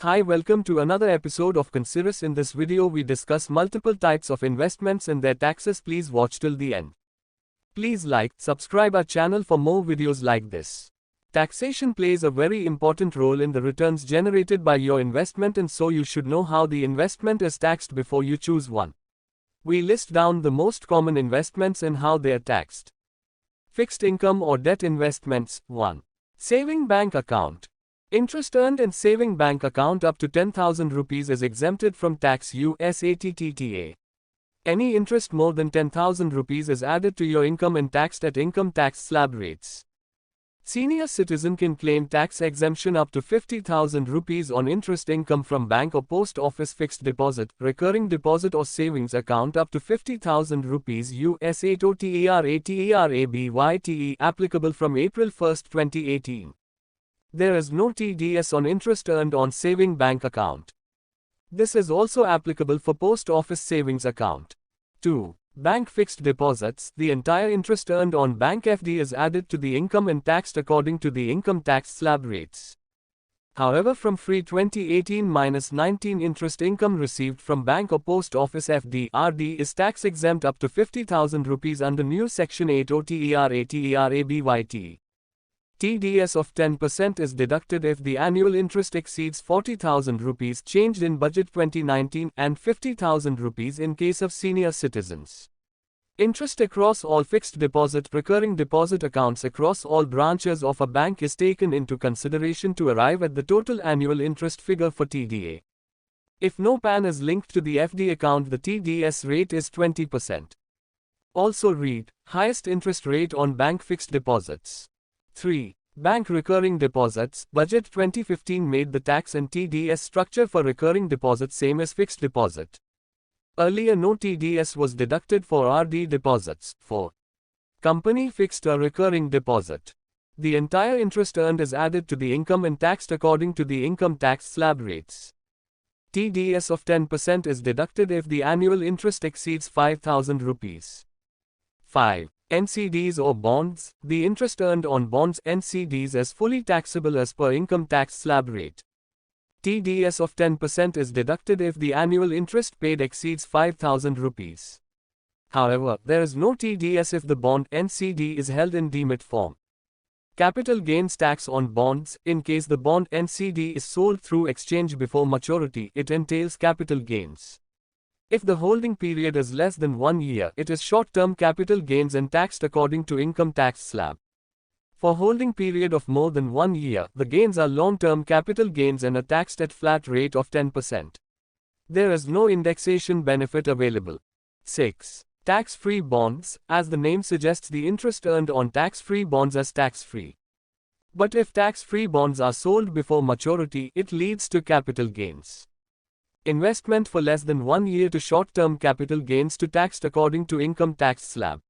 Hi, welcome to another episode of Kansiris. In this video we discuss multiple types of investments and their taxes. Please watch till the end. Please like, subscribe our channel for more videos like this. Taxation plays a very important role in the returns generated by your investment, and so you should know how the investment is taxed before you choose one. We list down the most common investments and how they are taxed. Fixed income or debt investments. 1. Saving bank account. Interest earned in saving bank account up to 10,000 rupees is exempted from tax USATTTA. Any interest more than 10,000 rupees is added to your income and taxed at income tax slab rates. Senior citizen can claim tax exemption up to 50,000 rupees on interest income from bank or post office fixed deposit, recurring deposit or savings account up to 50,000 rupees USATTERATERABYTE applicable from April 1, 2018. There is no TDS on interest earned on saving bank account. This is also applicable for post office savings account. 2. Bank fixed deposits. The entire interest earned on bank FD is added to the income and taxed according to the income tax slab rates. However, from free 2018-19 interest income received from bank or post office FD (RD) is tax exempt up to 50,000 rupees under new Section 8 OTERATERABYT. TDS of 10% is deducted if the annual interest exceeds 40,000 rupees changed in budget 2019 and 50,000 rupees in case of senior citizens. Interest across all fixed deposit, recurring deposit accounts across all branches of a bank is taken into consideration to arrive at the total annual interest figure for TDA. If no PAN is linked to the FD account, the TDS rate is 20%. Also read, highest interest rate on bank fixed deposits. 3. Bank recurring deposits. Budget 2015 made the tax and TDS structure for recurring deposits same as fixed deposit. Earlier no TDS was deducted for RD deposits. 4. Company fixed a recurring deposit. The entire interest earned is added to the income and taxed according to the income tax slab rates. TDS of 10% is deducted if the annual interest exceeds 5,000 rupees. 5. NCDs or bonds. The interest earned on bonds NCDs is fully taxable as per income tax slab rate. TDS of 10% is deducted if the annual interest paid exceeds 5,000 rupees. However, there is no TDS if the bond NCD is held in demat form. Capital gains tax on bonds. In case the bond NCD is sold through exchange before maturity, it entails capital gains. If the holding period is less than 1 year, it is short-term capital gains and taxed according to income tax slab. For holding period of more than 1 year, the gains are long-term capital gains and are taxed at flat rate of 10%. There is no indexation benefit available. 6. Tax-free bonds. As the name suggests, the interest earned on tax-free bonds is tax-free. But if tax-free bonds are sold before maturity, it leads to capital gains. Investment for less than 1 year to short-term capital gains to taxed according to income tax slab.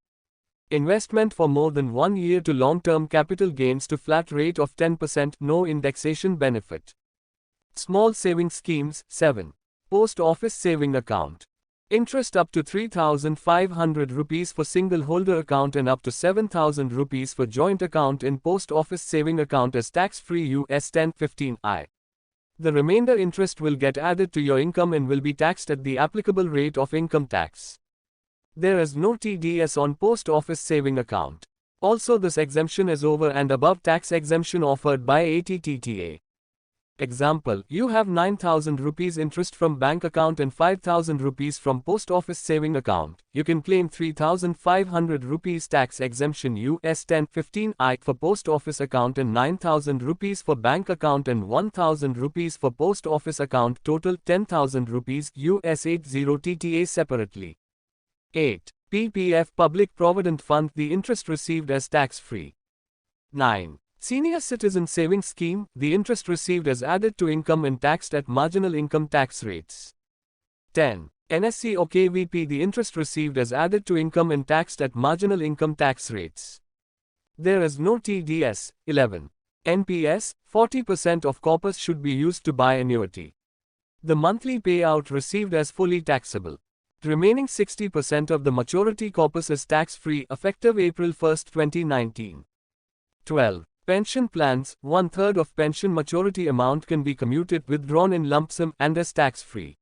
Investment for more than 1 year to long-term capital gains to flat rate of 10%, no indexation benefit. Small savings schemes. 7. Post office saving account. Interest up to 3,500 rupees for single holder account and up to 7,000 rupees for joint account in post office saving account is tax-free US 1015I. The remainder interest will get added to your income and will be taxed at the applicable rate of income tax. There is no TDS on post office saving account. Also, this exemption is over and above tax exemption offered by ATTTA. Example, you have 9,000 rupees interest from bank account and 5,000 rupees from post office saving account. You can claim 3,500 rupees tax exemption US 1015I for post office account and 9,000 rupees for bank account and 1,000 rupees for post office account, total 10,000 rupees US 80TTA separately. 8. PPF Public Provident Fund. The interest received as tax-free. 9. Senior Citizen Savings Scheme. The interest received is added to income and taxed at marginal income tax rates. 10. NSC or KVP. The interest received is added to income and taxed at marginal income tax rates. There is no TDS. 11. NPS. 40% of corpus should be used to buy annuity. The monthly payout received is fully taxable. The remaining 60% of the maturity corpus is tax-free effective April 1, 2019. 12. Pension plans, 1/3 of pension maturity amount can be commuted, withdrawn in lump sum and as tax-free.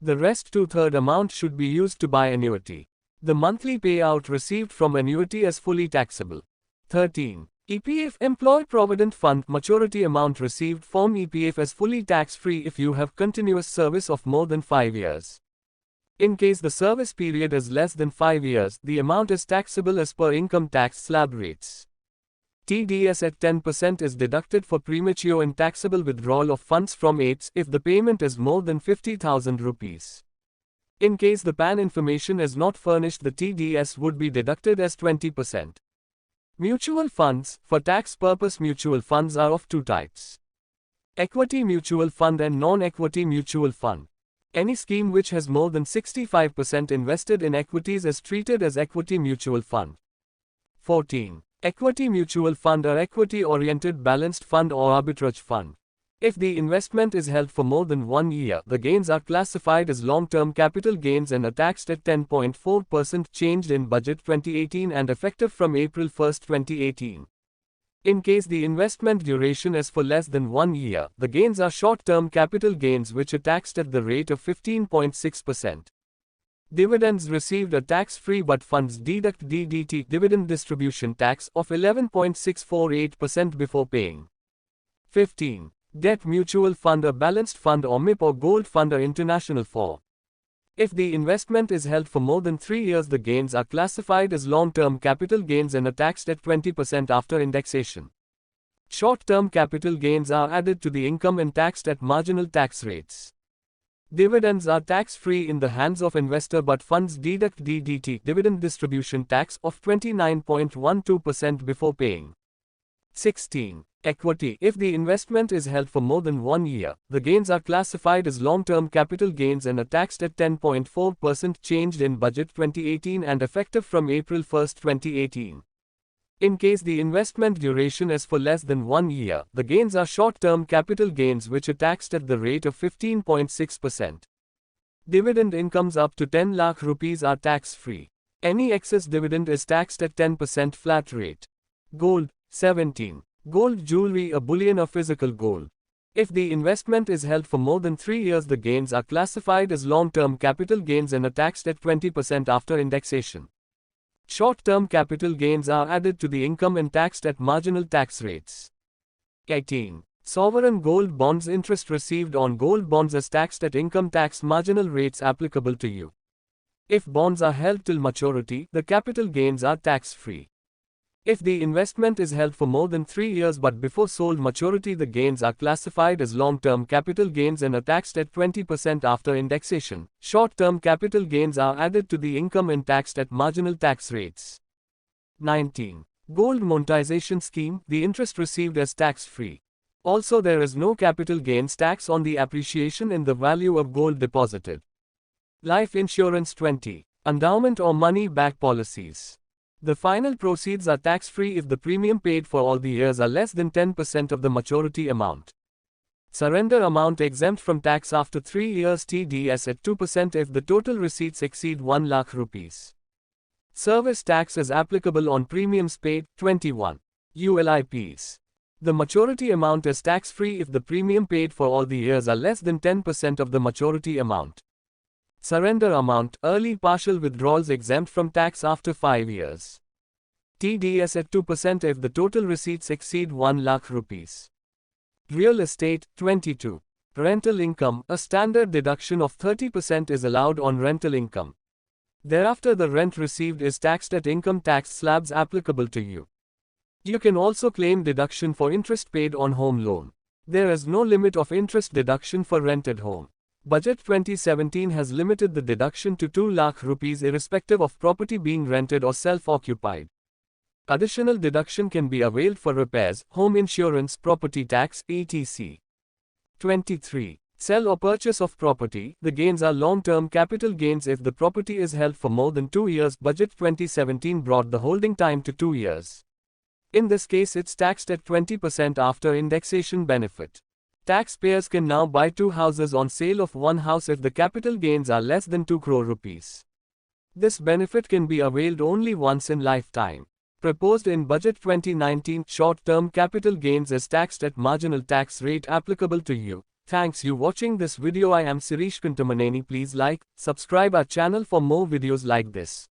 The rest 2/3 amount should be used to buy annuity. The monthly payout received from annuity is fully taxable. 13. EPF Employee Provident Fund maturity amount received from EPF is fully tax-free if you have continuous service of more than 5 years. In case the service period is less than 5 years, the amount is taxable as per income tax slab rates. TDS at 10% is deducted for premature and taxable withdrawal of funds from AIPS if the payment is more than 50,000 rupees. In case the PAN information is not furnished, the TDS would be deducted as 20%. Mutual funds. For tax purpose, mutual funds are of two types: equity mutual fund and non-equity mutual fund. Any scheme which has more than 65% invested in equities is treated as equity mutual fund. 14. Equity mutual fund are equity-oriented balanced fund or arbitrage fund. If the investment is held for more than 1 year, the gains are classified as long-term capital gains and are taxed at 10.4%, changed in Budget 2018 and effective from April 1, 2018. In case the investment duration is for less than 1 year, the gains are short-term capital gains which are taxed at the rate of 15.6%. Dividends received are tax-free, but funds deduct DDT dividend distribution tax of 11.648% before paying. 15. Debt mutual fund, a balanced fund or MIP or gold fund are international for. If the investment is held for more than 3 years, the gains are classified as long-term capital gains and are taxed at 20% after indexation. Short-term capital gains are added to the income and taxed at marginal tax rates. Dividends are tax-free in the hands of investor, but funds deduct DDT dividend distribution tax of 29.12% before paying. 16. Equity. If the investment is held for more than 1 year, the gains are classified as long-term capital gains and are taxed at 10.4%, changed in Budget 2018 and effective from April 1, 2018. In case the investment duration is for less than 1 year, the gains are short-term capital gains which are taxed at the rate of 15.6%. Dividend incomes up to 10 lakh rupees are tax-free. Any excess dividend is taxed at 10% flat rate. Gold. 17. Gold jewelry, a bullion or physical gold. If the investment is held for more than 3 years, the gains are classified as long-term capital gains and are taxed at 20% after indexation. Short-term capital gains are added to the income and taxed at marginal tax rates. 18. Sovereign gold bonds. Interest received on gold bonds is taxed at income tax marginal rates applicable to you. If bonds are held till maturity, the capital gains are tax-free. If the investment is held for more than 3 years but before sold maturity, the gains are classified as long-term capital gains and are taxed at 20% after indexation. Short-term capital gains are added to the income and taxed at marginal tax rates. 19. Gold monetization scheme. The interest received is tax-free. Also, there is no capital gains tax on the appreciation in the value of gold deposited. Life insurance. 20. Endowment or money-back policies. The final proceeds are tax-free if the premium paid for all the years are less than 10% of the maturity amount. Surrender amount exempt from tax after 3 years. TDS at 2% if the total receipts exceed 1 lakh rupees. Service tax is applicable on premiums paid. 21. ULIPs. The maturity amount is tax-free if the premium paid for all the years are less than 10% of the maturity amount. Surrender amount. Early partial withdrawals exempt from tax after 5 years. TDS at 2% if the total receipts exceed 1 lakh rupees. Real estate. 22. Rental income. A standard deduction of 30% is allowed on rental income. Thereafter, the rent received is taxed at income tax slabs applicable to you. You can also claim deduction for interest paid on home loan. There is no limit of interest deduction for rented home. Budget 2017 has limited the deduction to 2 lakh rupees irrespective of property being rented or self-occupied. Additional deduction can be availed for repairs, home insurance, property tax, etc. 23. Sell or purchase of property. The gains are long-term capital gains if the property is held for more than 2 years. Budget 2017 brought the holding time to 2 years. In this case, it's taxed at 20% after indexation benefit. Taxpayers can now buy 2 houses on sale of 1 house if the capital gains are less than 2 crore rupees. This benefit can be availed only once in lifetime. proposed in Budget 2019, short-term capital gains is taxed at marginal tax rate applicable to you. Thanks you watching this video. I am Kansiris. Please like, subscribe our channel for more videos like this.